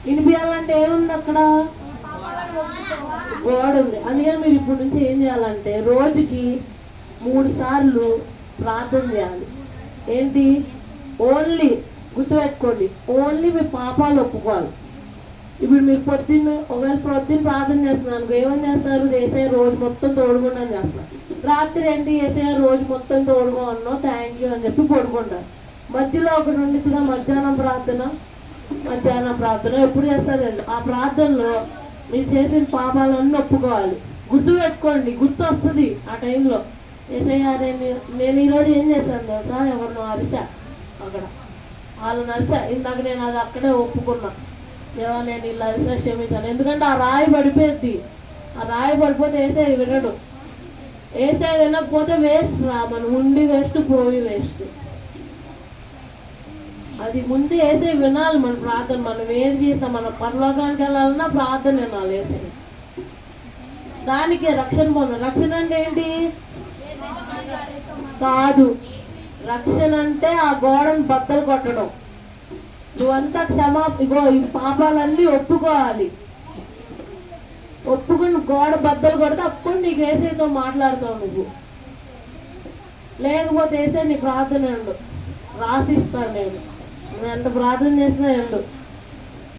వినిపించాలంటే ఏముంది అక్కడ? గోడ ఉంది. అందుకని మీరు ఇప్పటి నుంచి ఏం చేయాలంటే రోజుకి 3 సార్లు ప్రార్థన చేయాలి. ఏంటి? ఓన్లీ గుర్తుపెట్టుకోండి, ఓన్లీ మీ పాపాలు ఒప్పుకోవాలి. ఇప్పుడు మీరు ఒకవేళ పొద్దున్న ప్రార్థన చేస్తున్నాను, ఏమని చేస్తారు? ఏసఐ రోజు మొత్తం తోడుకుండా చేస్తారు. రాత్రి ఏంటి? ఏసఐ రోజు మొత్తం తోడుగా ఉన్నావు, థ్యాంక్ యూ అని చెప్పి పడుకుంటారు. మధ్యలో ఒకటి ఉండిద్దిగా మధ్యాహ్నం ప్రార్థన ఎప్పుడు చేస్తారు? ఆ ప్రార్థనలో మీరు చేసిన పాపాలన్నీ ఒప్పుకోవాలి. గుర్తుపెట్టుకోండి, గుర్తు వస్తుంది ఆ టైంలో. ఏసయ్య నేను ఈరోజు ఏం చేశాను తెలుసా? ఎవరినో అరిసా, అక్కడ వాళ్ళని అరిసా. ఇందాక నేను అది అక్కడే ఒప్పుకున్నా, ఏమో నేను ఇలా అరిసా, క్షమించాను. ఎందుకంటే ఆ రాయి పడిపోద్ది. ఆ రాయి పడిపోతే ఏసఐ వినడు. ఏసఐ వినకపోతే వేస్ట్ రా, మనం ఉండి వేస్ట్, పోయి వేస్ట్. అది ముందు ఏసై వినాలి. మన ప్రార్థన మనం ఏం చేస్తాం, మన పరలోకానికి వెళ్ళాలన్నా ప్రార్థన వినాలి. ఏసై దానికే రక్షణ పొందాలి. రక్షణ అంటే ఏంటి? కాదు, రక్షణ అంటే ఆ గోడను బద్దలు కొట్టడం. నువ్వంతా ఇగో ఈ పాపాలన్నీ ఒప్పుకోవాలి. ఒప్పుకుని గోడ బద్దలు కొడితే అప్పుడు నీకు ఏసైతో మాట్లాడతావు నువ్వు. లేకపోతే ఏసై నీ ప్రార్థన ఉండు రాసిస్తాను. నేను ఎంత ప్రార్థన చేసినా ఉండు.